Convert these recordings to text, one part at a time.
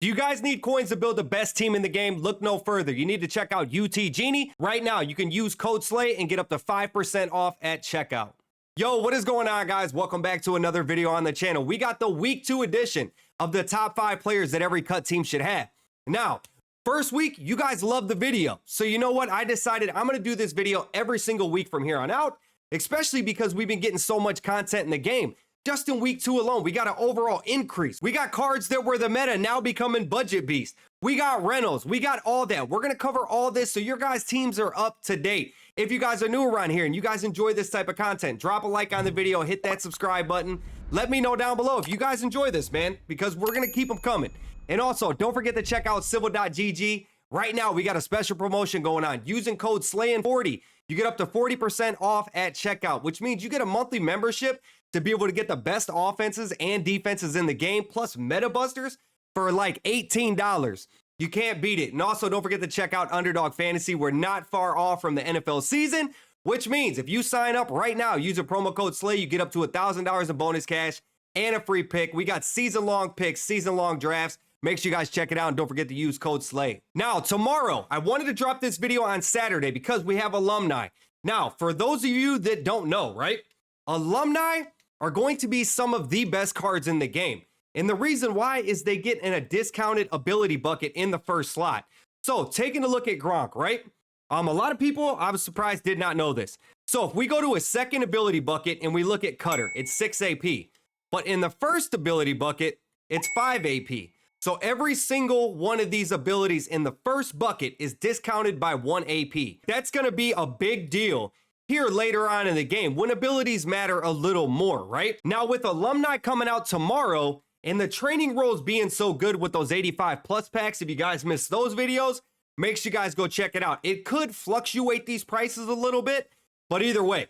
Do you guys need coins to build the best team in the game? Look no further. You need to check out UT Genie. Right now, you can use code SLAY and get up to 5% off at checkout. Yo, what is going on, guys? Welcome back to another video on the channel. We got the week 2 edition of the top 5 players that every cut team should have. Now, first week, you guys loved the video. So you know what? I decided I'm going to do this video every single week from here on out, especially because we've been getting so much content in the game. Just in week 2 alone, we got an overall increase. We got cards that were the meta now becoming budget beast. We got Reynolds. We got all that. We're going to cover all this so your guys' teams are up to date. If you guys are new around here and you guys enjoy this type of content, drop a like on the video, hit that subscribe button. Let me know down below if you guys enjoy this, man, because we're going to keep them coming. And also, don't forget to check out civil.gg. Right now, we got a special promotion going on. Using code SLAYIN40, you get up to 40% off at checkout, which means you get a monthly membership to be able to get the best offenses and defenses in the game, plus meta busters for like $18. You can't beat it. And also, don't forget to check out Underdog Fantasy. We're not far off from the NFL season, which means if you sign up right now, use a promo code SLAY, you get up to $1,000 in bonus cash and a free pick. We got season-long picks, season-long drafts. Make sure you guys check it out and don't forget to use code SLAY. Now, tomorrow, I wanted to drop this video on Saturday because we have Alumni. Now, for those of you that don't know, right? Alumni are going to be some of the best cards in the game. And the reason why is they get in a discounted ability bucket in the first slot. So, taking a look at Gronk, right? A lot of people, I was surprised, did not know this. So, if we go to a second ability bucket and we look at Cutter, it's 6 AP. But in the first ability bucket, it's 5 AP. So every single one of these abilities in the first bucket is discounted by 1 AP. That's going to be a big deal here later on in the game when abilities matter a little more, right? Now with Alumni coming out tomorrow and the training rolls being so good with those 85 plus packs, if you guys missed those videos, make sure you guys go check it out. It could fluctuate these prices a little bit, but either way,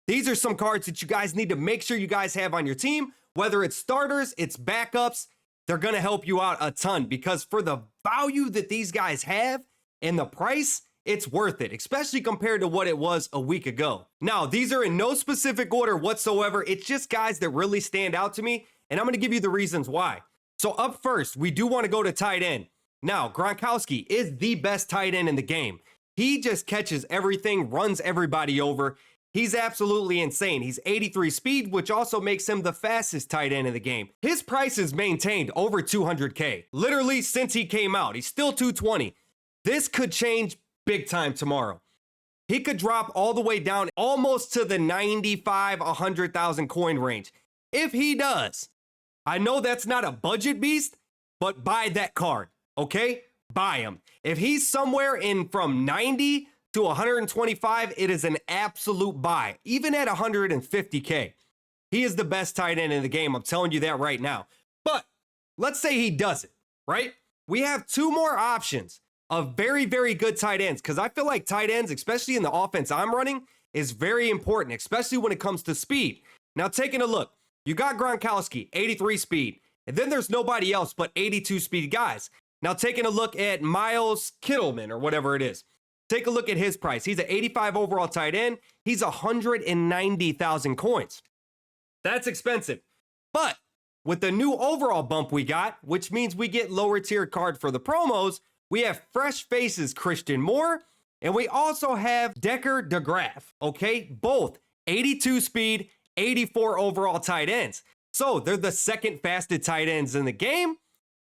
these are some cards that you guys need to make sure you guys have on your team, whether it's starters, it's backups. They're going to help you out a ton because for the value that these guys have and the price, it's worth it, especially compared to what it was a week ago. Now, these are in no specific order whatsoever. It's just guys that really stand out to me, and I'm going to give you the reasons why. So up first, we do want to go to tight end. Now, Gronowski is the best tight end in the game. He just catches everything, runs everybody over. He's absolutely insane. He's 83 speed, which also makes him the fastest tight end in the game. His price is maintained over 200K. Literally, since he came out, he's still 220. This could change big time tomorrow. He could drop all the way down almost to the 95, 100,000 coin range. If he does, I know that's not a budget beast, but buy that card, okay? Buy him. If he's somewhere in from 90 to 125, it is an absolute buy, even at 150K. He is the best tight end in the game. I'm telling you that right now. But let's say he does it, right? We have 2 more options of very, very good tight ends because I feel like tight ends, especially in the offense I'm running, is very important, especially when it comes to speed. Now, taking a look, you got Gronowski, 83 speed, and then there's nobody else but 82 speed guys. Now, taking a look at Miles Kittleman or whatever it is. Take a look at his price. He's an 85 overall tight end. He's 190,000 coins. That's expensive. But with the new overall bump we got, which means we get lower tier card for the promos, we have fresh faces Christian Moore, and we also have Decker DeGraff, okay? Both 82 speed, 84 overall tight ends. So they're the second fastest tight ends in the game,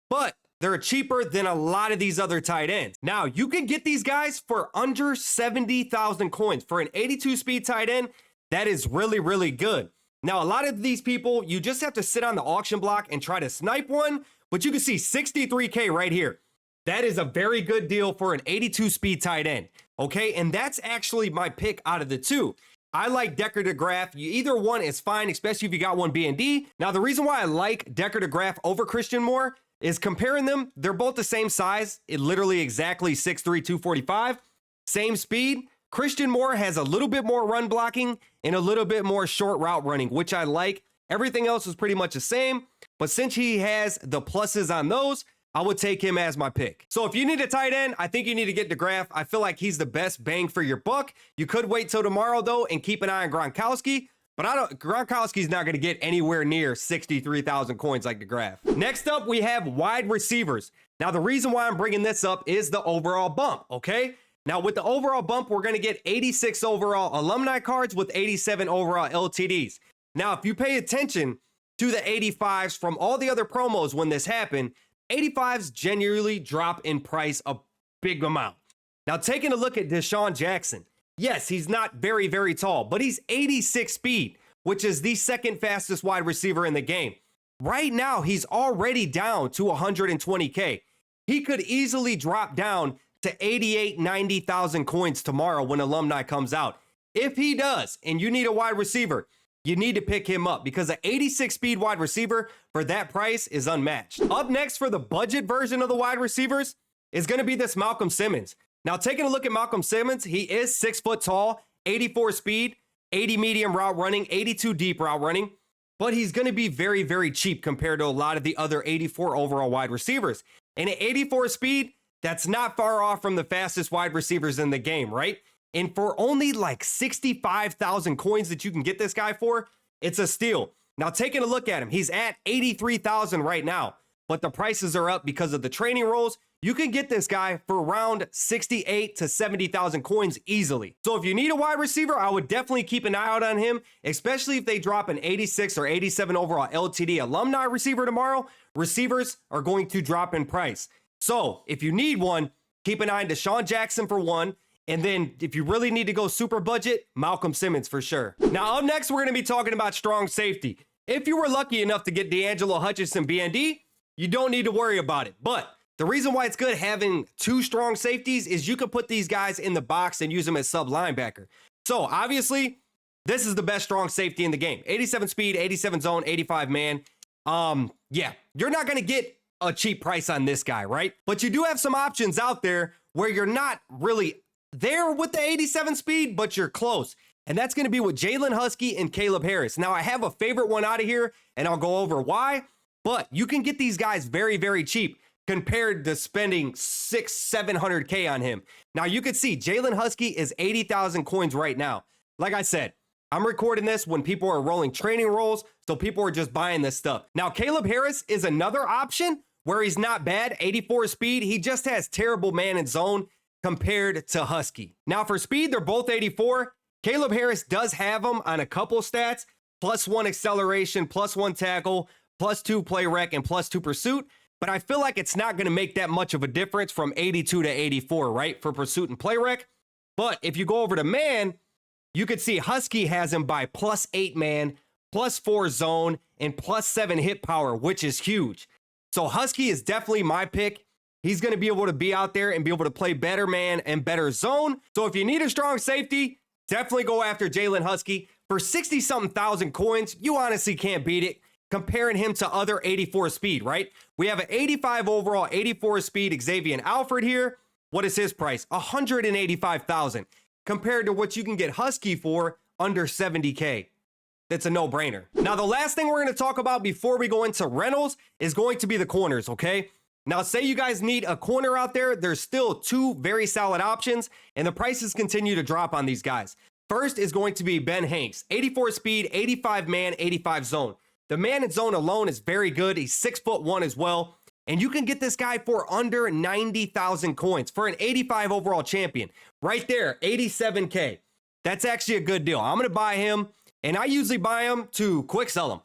but they're cheaper than a lot of these other tight ends. Now, you can get these guys for under 70,000 coins. For an 82 speed tight end, that is really, really good. Now, a lot of these people, you just have to sit on the auction block and try to snipe one, but you can see 63K right here. That is a very good deal for an 82 speed tight end, okay? And that's actually my pick out of the 2. I like Decker DeGraff. Either one is fine, especially if you got one B&D. Now, the reason why I like Decker DeGraff over Christian Moore is comparing them, they're both the same size, literally exactly 6'3", 245, same speed. Christian Moore has a little bit more run blocking and a little bit more short route running, which I like. Everything else is pretty much the same, but since he has the pluses on those, I would take him as my pick. So if you need a tight end, I think you need to get DeGraff. I feel like he's the best bang for your buck. You could wait till tomorrow, though, and keep an eye on Gronowski. But Gronkowski's not going to get anywhere near 63,000 coins like the graph. Next up, we have wide receivers. Now, the reason why I'm bringing this up is the overall bump, okay? Now, with the overall bump, we're going to get 86 overall alumni cards with 87 overall LTDs. Now, if you pay attention to the 85s from all the other promos when this happened, 85s genuinely drop in price a big amount. Now, taking a look at Deshaun Jackson, yes, he's not very, very tall, but he's 86 speed, which is the second fastest wide receiver in the game. Right now, he's already down to 120K. He could easily drop down to 88, 90,000 coins tomorrow when Alumni comes out. If he does, and you need a wide receiver, you need to pick him up because an 86 speed wide receiver for that price is unmatched. Up next for the budget version of the wide receivers is going to be this Malcolm Simmons. Now, taking a look at Malcolm Simmons, he is 6 foot tall, 84 speed, 80 medium route running, 82 deep route running, but he's going to be very, very cheap compared to a lot of the other 84 overall wide receivers. And at 84 speed, that's not far off from the fastest wide receivers in the game, right? And for only like 65,000 coins that you can get this guy for, it's a steal. Now, taking a look at him, he's at 83,000 right now, but the prices are up because of the training rolls. You can get this guy for around 68 to 70,000 coins easily. So if you need a wide receiver, I would definitely keep an eye out on him, especially if they drop an 86 or 87 overall LTD alumni receiver tomorrow. Receivers are going to drop in price. So if you need one, keep an eye on Deshaun Jackson for one. And then if you really need to go super budget, Malcolm Simmons for sure. Now, up next, we're going to be talking about strong safety. If you were lucky enough to get D'Angelo Hutchinson BND, you don't need to worry about it. But the reason why it's good having two strong safeties is you can put these guys in the box and use them as sub linebacker. So obviously, this is the best strong safety in the game. 87 speed, 87 zone, 85 man. Yeah, you're not going to get a cheap price on this guy, right? But you do have some options out there where you're not really there with the 87 speed, but you're close. And that's going to be with Jalen Husky and Caleb Harris. Now, I have a favorite one out of here, and I'll go over why. But you can get these guys very, very cheap compared to spending 600-700K on him. Now, you can see Jalen Husky is 80,000 coins right now. Like I said, I'm recording this when people are rolling training rolls, so people are just buying this stuff. Now, Caleb Harris is another option where he's not bad, 84 speed. He just has terrible man and zone compared to Husky. Now, for speed, they're both 84. Caleb Harris does have them on a couple stats, +1 acceleration, +1 tackle, +2 play rec, and +2 pursuit. But I feel like it's not going to make that much of a difference from 82 to 84, right, for pursuit and play rec. But if you go over to man, you could see Husky has him by +8 man, +4 zone, and +7 hit power, which is huge. So Husky is definitely my pick. He's going to be able to be out there and be able to play better man and better zone. So if you need a strong safety, definitely go after Jalen Husky. For 60-something thousand coins, you honestly can't beat it. Comparing him to other 84 speed, right? We have an 85 overall, 84 speed Xavier Alfred here. What is his price? 185,000 compared to what you can get Husky for under 70K. That's a no-brainer. Now, the last thing we're going to talk about before we go into rentals is going to be the corners, okay? Now, say you guys need a corner out there, there's still two very solid options, and the prices continue to drop on these guys. First is going to be Ben Hanks, 84 speed, 85 man, 85 zone. The man and zone alone is very good. He's 6'1" as well. And you can get this guy for under 90,000 coins for an 85 overall champion. Right there, 87K. That's actually a good deal. I'm going to buy him, and I usually buy him to quick sell him.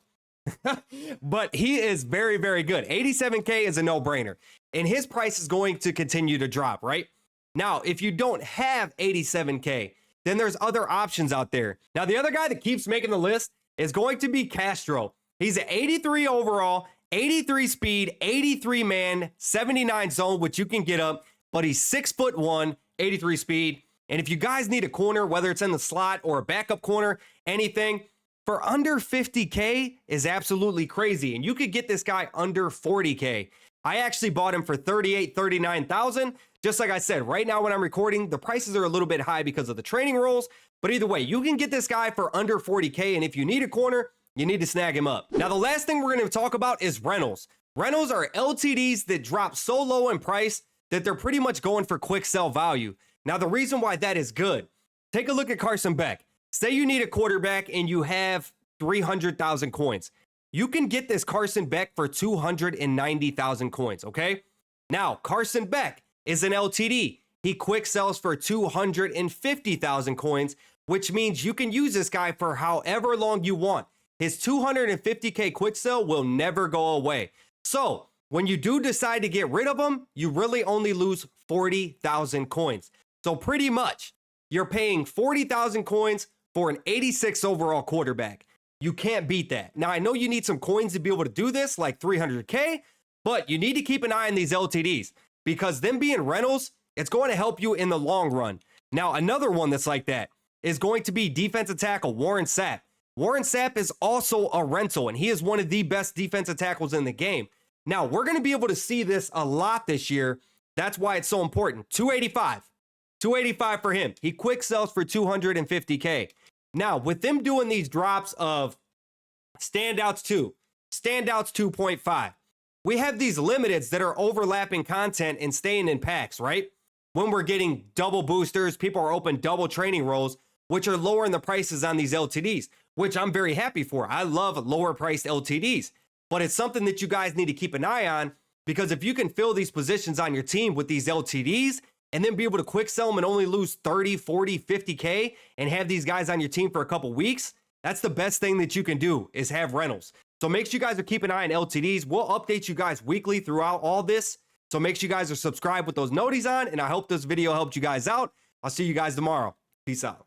But he is very, very good. 87K is a no-brainer. And his price is going to continue to drop, right? Now, if you don't have 87K, then there's other options out there. Now, the other guy that keeps making the list is going to be Castro. He's an 83 overall, 83 speed, 83 man, 79 zone, which you can get up, but he's 6'1", 83 speed. And if you guys need a corner, whether it's in the slot or a backup corner, anything, for under 50K is absolutely crazy. And you could get this guy under 40K. I actually bought him for 38, 39,000. Just like I said, right now when I'm recording, the prices are a little bit high because of the training rolls. But either way, you can get this guy for under 40K. And if you need a corner, you need to snag him up. Now, the last thing we're going to talk about is rentals. Rentals are LTDs that drop so low in price that they're pretty much going for quick sell value. Now, the reason why that is good, take a look at Carson Beck. Say you need a quarterback and you have 300,000 coins. You can get this Carson Beck for 290,000 coins, okay? Now, Carson Beck is an LTD. He quick sells for 250,000 coins, which means you can use this guy for however long you want. His 250K quick sell will never go away. So when you do decide to get rid of him, you really only lose 40,000 coins. So pretty much you're paying 40,000 coins for an 86 overall quarterback. You can't beat that. Now, I know you need some coins to be able to do this, like 300K, but you need to keep an eye on these LTDs because them being rentals, it's going to help you in the long run. Now, another one that's like that is going to be defensive tackle Warren Sapp. Warren Sapp is also a rental, and he is one of the best defensive tackles in the game. Now, we're going to be able to see this a lot this year. That's why it's so important. 285. 285 for him. He quick sells for 250K. Now, with them doing these drops of standouts 2, standouts 2.5, we have these limiteds that are overlapping content and staying in packs, right? When we're getting double boosters, people are open double training roles, which are lowering the prices on these LTDs, which I'm very happy for. I love lower priced LTDs, but it's something that you guys need to keep an eye on because if you can fill these positions on your team with these LTDs and then be able to quick sell them and only lose 30, 40, 50K and have these guys on your team for a couple weeks, that's the best thing that you can do is have rentals. So make sure you guys are keeping an eye on LTDs. We'll update you guys weekly throughout all this. So make sure you guys are subscribed with those noties on, and I hope this video helped you guys out. I'll see you guys tomorrow. Peace out.